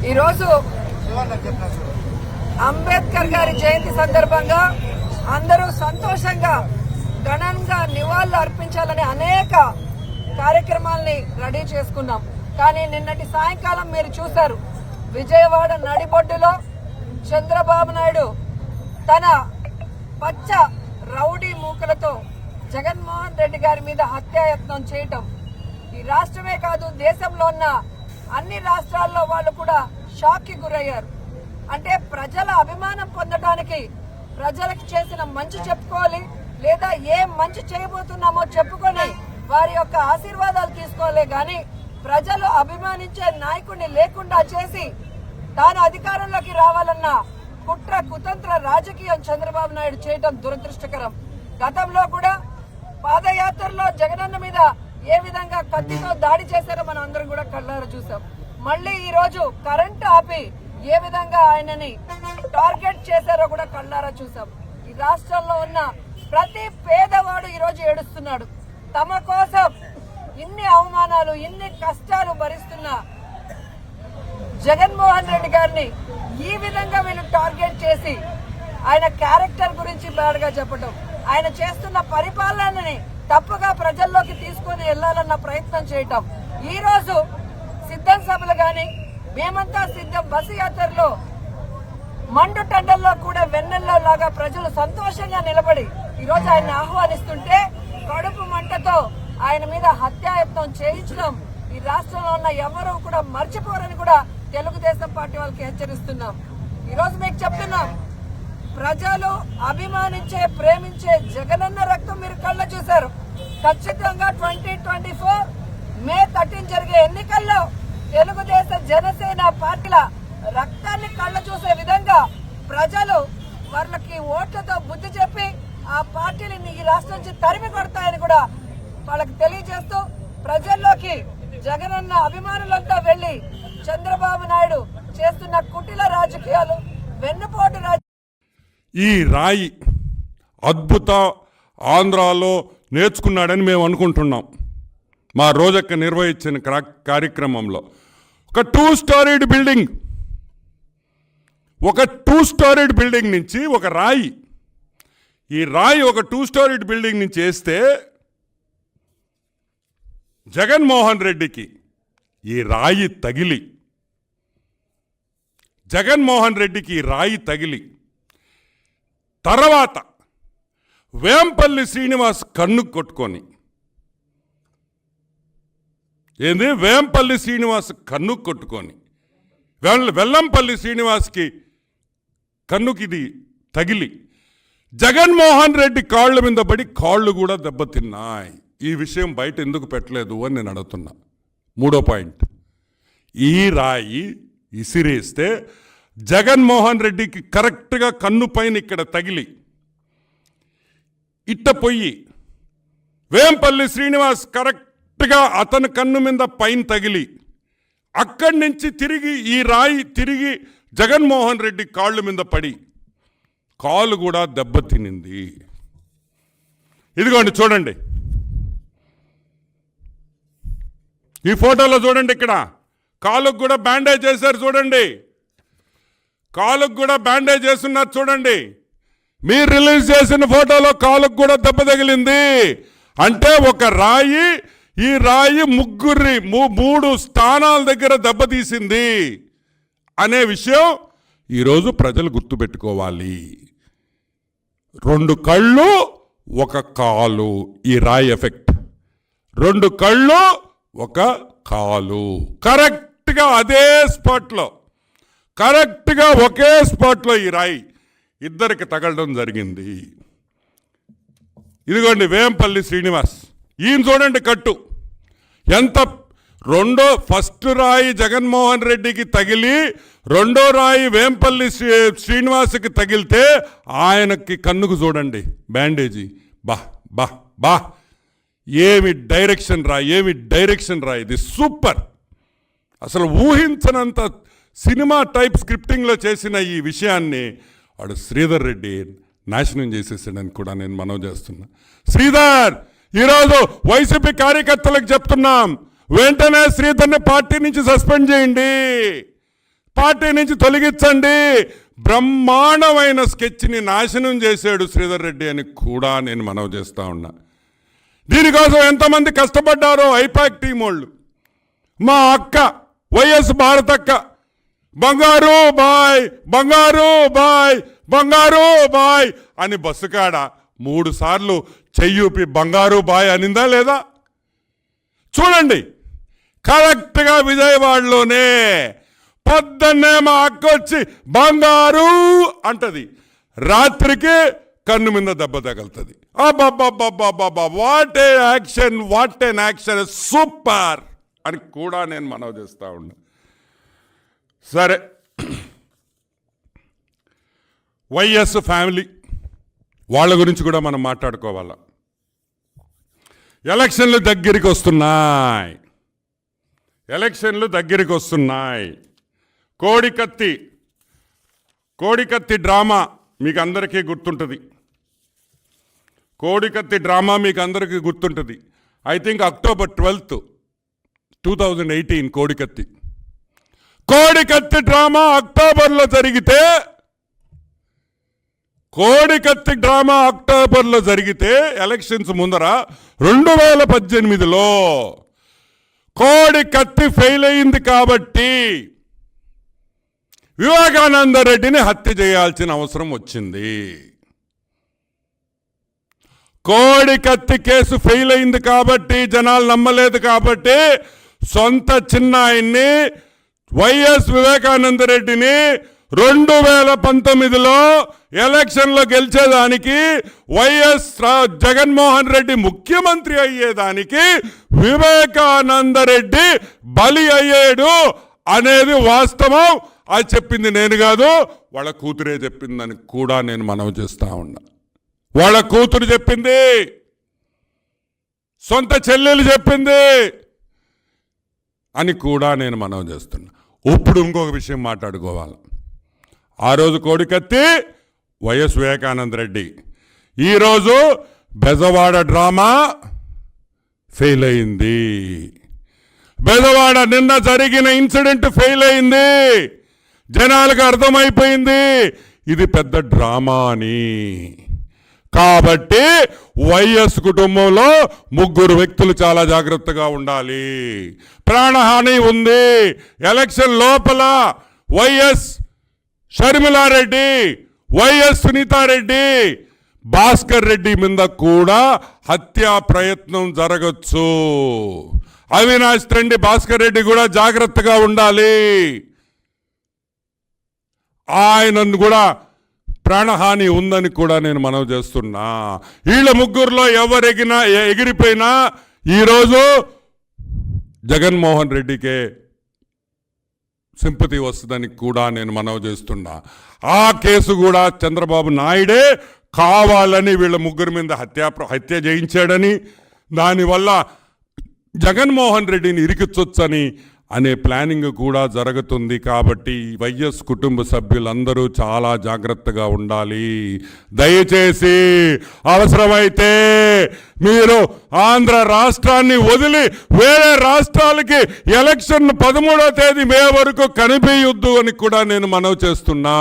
ఈరోజు అంబేద్కర్ గారి జయంతి సందర్భంగా అందరూ సంతోషంగా ఘనంగా నివాళులు అర్పించాలని అనేక కార్యక్రమాల్ని రెడీ చేసుకున్నాం. కానీ నిన్నటి సాయంకాలం మీరు చూశారు, విజయవాడ నడిబొడ్డులో చంద్రబాబు నాయుడు తన పచ్చ రౌడీ మూకలతో జగన్మోహన్ రెడ్డి గారి మీద హత్యాయత్నం చేయటం. ఈ రాష్ట్రమే కాదు, దేశంలో ఉన్న అన్ని రాష్ట్రాల్లో వాళ్ళు కూడా షాక్ కి గురయ్యారు. అంటే ప్రజల అభిమానం పొందడానికి ప్రజలకు చేసిన మంచి చెప్పుకోవాలి, లేదా ఏం మంచి చేయబోతున్నామో చెప్పుకొని వారి యొక్క ఆశీర్వాదాలు తీసుకోవాలి. గాని ప్రజలు అభిమానించే నాయకుడిని లేకుండా చేసి తాను అధికారంలోకి రావాలన్న కుట్ర కుతంత్ర రాజకీయం చంద్రబాబు నాయుడు చేయడం దురదృష్టకరం. గతంలో కూడా పాదయాత్రలో జగనన్న మీద ఏ విధంగా కత్తితో దాడి చేశారో మనం అందరం కూడా కళ్ళారా చూసాం. మళ్ళీ ఈ రోజు కరెంటు ఆపి ఏ విధంగా ఆయనని టార్గెట్ చేశారో కూడా కళ్ళారా చూసాం. ఈ రాష్ట్రంలో ఉన్న ప్రతి పేదవాడు ఈ రోజు ఏడుస్తున్నాడు. తమ కోసం ఇన్ని అవమానాలు, ఇన్ని కష్టాలు భరిస్తున్న జగన్మోహన్ రెడ్డి గారిని ఈ విధంగా వీళ్ళు టార్గెట్ చేసి ఆయన క్యారెక్టర్ గురించి బ్యాడ్ గా చెప్పడం, ఆయన చేస్తున్న పరిపాలనని తప్పుగా ప్రజల్లోకి తీసుకుని వెళ్లాలన్న ప్రయత్నం చేయటం. ఈ రోజు సిద్ధం సభలు గాని మేమంతా సిద్ధం బస్సు యాత్రలో మండు టండల్లో కూడా వెన్నెల్లో లాగా ప్రజలు సంతోషంగా నిలబడి ఈ రోజు ఆయన ఆహ్వానిస్తుంటే కడుపు మంటతో ఆయన మీద హత్యాయత్నం చేయించడం ఈ రాష్ట్రంలో ఉన్న ఎవరూ కూడా మర్చిపోరని కూడా తెలుగుదేశం పార్టీ వాళ్ళకి హెచ్చరిస్తున్నాం. ఈ రోజు మీకు చెప్తున్నాం, ప్రజలు అభిమానించే ప్రేమించే జగనన్న రక్తం మీరు కళ్ళ చూశారు. ఖచ్చితంగా 2024 మే 13 జరిగే ఎన్నికల్లో తెలుగుదేశం జనసేన పార్టీల రక్తాన్ని కళ్ళ చూసే విధంగా ప్రజలు వాళ్ళకి ఓట్లతో బుద్ధి చెప్పి ఆ పార్టీని ఈ రాష్ట్రం నుంచి తరిమి కొడతాయని కూడా వాళ్ళకి తెలియజేస్తూ ప్రజల్లోకి జగనన్న అభిమానులంతా వెళ్లి చంద్రబాబు నాయుడు చేస్తున్న కుటిల రాజకీయాలు, వెన్నుపోటు ఈ రాయి అద్భుత ఆంధ్రాలో నేర్చుకున్నాడని మేము అనుకుంటున్నాం. మా రోజక్క నిర్వహించిన కార్యక్రమంలో ఒక 2 స్టోరీడ్ బిల్డింగ్, ఒక 2 స్టోరీడ్ బిల్డింగ్ నుంచి ఒక రాయి, ఈ రాయి ఒక 2 స్టోరీడ్ బిల్డింగ్ నుంచి వేస్తే జగన్మోహన్ రెడ్డికి ఈ రాయి తగిలి, జగన్మోహన్ రెడ్డికి ఈ రాయి తగిలి తర్వాత వేంపల్లి శ్రీనివాస్ కన్ను కొట్టుకొని, ఏంది వేంపల్లి శ్రీనివాస్ కన్ను కొట్టుకొని వెల్లంపల్లి శ్రీనివాస్కి కన్నుకిది తగిలి జగన్మోహన్ రెడ్డి కాళ్ళ మీద పడి కాళ్ళు కూడా దెబ్బతిన్నాయి. ఈ విషయం బయట ఎందుకు పెట్టలేదు అని నేను అడుగుతున్నా. 3వ పాయింట్, ఈ రాయి ఇసిరేస్తే జగన్మోహన్ రెడ్డికి కరెక్ట్గా కన్ను పైన ఇక్కడ తగిలి ఇట్ట పొయ్యి వేంపల్లి శ్రీనివాస్ కరెక్ట్గా అతని కన్ను మీద పైన తగిలి అక్కడి నుంచి తిరిగి ఈ రాయి తిరిగి జగన్మోహన్ రెడ్డి కాళ్ళు మీద పడి కాలు కూడా దెబ్బతినింది. ఇదిగోండి చూడండి, ఈ ఫోటోలో చూడండి, ఇక్కడ కాలుకు కూడా బ్యాండేజ్ చేశారు చూడండి, కాలుకు కూడా బ్యాండేజ్ చేస్తున్నారు చూడండి. మీరు రిలీజ్ చేసిన ఫోటోలో కాలుకు కూడా దెబ్బ తగిలింది. అంటే ఒక రాయి, ఈ రాయి 3 స్థానాల దగ్గర దెబ్బతీసింది అనే విషయం ఈరోజు ప్రజలు గుర్తుపెట్టుకోవాలి. 2 కళ్ళు 1 కాలు, ఈ రాయి ఎఫెక్ట్. 2 కళ్ళు 1 కాలు, కరెక్ట్గా అదే స్పాట్లో, కరెక్ట్గా ఒకే స్పాట్లో ఈ రాయి ఇద్దరికి తగలడం జరిగింది. ఇదిగోండి వేంపల్లి శ్రీనివాస్, ఈయన చూడండి కట్టు ఎంత. ఫస్ట్ రాయి జగన్మోహన్ రెడ్డికి తగిలి 2వ రాయి వేంపల్లి శ్రీనివాస్కి తగిలితే ఆయనకి కన్నుకు చూడండి బ్యాండేజీ. బా బా బా, ఏమి డైరెక్షన్ రా, ఏమి డైరెక్షన్ రా, ఇది సూపర్. అసలు ఊహించనంత సినిమా టైప్ స్క్రిప్టింగ్లో చేసిన ఈ విషయాన్ని వాడు శ్రీధర్ రెడ్డి నాశనం చేసేసాడని కూడా నేను మనవి చేస్తున్నా. శ్రీధర్, ఈరోజు వైసీపీ కార్యకర్తలకు చెప్తున్నాం, వెంటనే శ్రీధర్ని పార్టీ నుంచి సస్పెండ్ చేయండి. పార్టీ నుంచి తొలగించండి. బ్రహ్మాండమైన స్కెచ్ని నాశనం చేశాడు శ్రీధర్ రెడ్డి అని కూడా నేను మనవి చేస్తా ఉన్నా. దీనికోసం ఎంతమంది కష్టపడ్డారో ఐపాక్ టీం వాళ్ళు. మా అక్క వైఎస్ భారతక్క బంగారు బాయ్ బంగారు బాయ్ బంగారు బాయ్ అని బస్సు కాడ 3 సార్లు చెయ్యూపి బంగారు బాయ్ అనిందా లేదా? చూడండి, కరెక్ట్గా విజయవాడలోనే పొద్దున్నే మా అక్క వచ్చి బంగారు అంటది, రాత్రికి కన్ను మీద దెబ్బ తగులుతుంది. అబ్బబ్బబ్బబ్బబ్బబ్బా, what a action, what an action, super అని కూడా నేను మనవి చేస్తా ఉన్నా. సరే, వైఎస్ ఫ్యామిలీ వాళ్ళ గురించి కూడా మనం మాట్లాడుకోవాలా. ఎలక్షన్లు దగ్గరికి వస్తున్నాయి, ఎలక్షన్లు దగ్గరికి వస్తున్నాయి. కోడికత్తి డ్రామా మీకు అందరికీ గుర్తుంటుంది. కోడికత్తి డ్రామా మీకు అందరికీ గుర్తుంటుంది. I think October 12th, 2018 Kodikathi drama అక్టోబర్లో జరిగితే, ఎలక్షన్స్ ముందర 2018లో కోడికత్తి ఫెయిల్ అయింది కాబట్టి వివేకానంద రెడ్డిని హత్య చేయాల్సిన అవసరం వచ్చింది. కోడికత్తి కేసు ఫెయిల్ అయింది కాబట్టి, జనాలు నమ్మలేదు కాబట్టి, సొంత చిన్నాయన్ని వైఎస్ వివేకానంద రెడ్డిని 2019లో ఎలక్షన్లో గెలిచేదానికి, వైఎస్ జగన్మోహన్ రెడ్డి ముఖ్యమంత్రి అయ్యేదానికి వివేకానంద రెడ్డి బలి అయ్యాడు అనేది వాస్తవం. అది చెప్పింది నేను కాదు, వాళ్ళ కూతురే చెప్పిందని కూడా నేను మనవి చేస్తా ఉన్నా. వాళ్ళ కూతురు చెప్పింది, సొంత చెల్లెలు చెప్పింది అని కూడా నేను మనవి చేస్తున్నా. ఇప్పుడు ఇంకొక విషయం మాట్లాడుకోవాలి. ఆ రోజు కోడికత్తి వైఎస్ వివేకానంద రెడ్డి, ఈరోజు బెజవాడ డ్రామా ఫెయిల్ అయింది. బెజవాడ నిన్న జరిగిన ఇన్సిడెంట్ ఫెయిల్ అయింది. జనాలకు అర్థమైపోయింది ఇది పెద్ద డ్రామా అని. కాబట్టి వైఎస్ కుటుంబంలో 3 వ్యక్తులు చాలా జాగ్రత్తగా ఉండాలి. ప్రాణహాని ఉంది. ఎలక్షన్ లోపల వైఎస్ షర్మిలారెడ్డి, వైఎస్ సునీతారెడ్డి, భాస్కర్ రెడ్డి మీద కూడా హత్యా ప్రయత్నం జరగచ్చు. అవినాష్ రెడ్డి, భాస్కర్ రెడ్డి కూడా జాగ్రత్తగా ఉండాలి. ఆయనను కూడా ప్రాణహాని ఉందని కూడా నేను మనవి చేస్తున్నా. వీళ్ళ 3లో ఎవరు ఎగిరిపోయినా ఈరోజు జగన్మోహన్ రెడ్డికే సింపతి వస్తుందని కూడా నేను మనవి చేస్తున్నా. ఆ కేసు కూడా చంద్రబాబు నాయుడే కావాలని వీళ్ళ 3 మీద హత్య చేయించాడని, దానివల్ల జగన్మోహన్ రెడ్డిని ఇరికించొచ్చని అనే ప్లానింగ్ కూడా జరుగుతుంది. కాబట్టి వైఎస్ కుటుంబ సభ్యులందరూ చాలా జాగ్రత్తగా ఉండాలి. దయచేసి అవసరమైతే మీరు ఆంధ్ర రాష్ట్రాన్ని వదిలి వేరే రాష్ట్రాలకి ఎలక్షన్ 13వ తేదీ మే వరకు కనిపించొద్దు అని కూడా నేను మనవి చేస్తున్నా.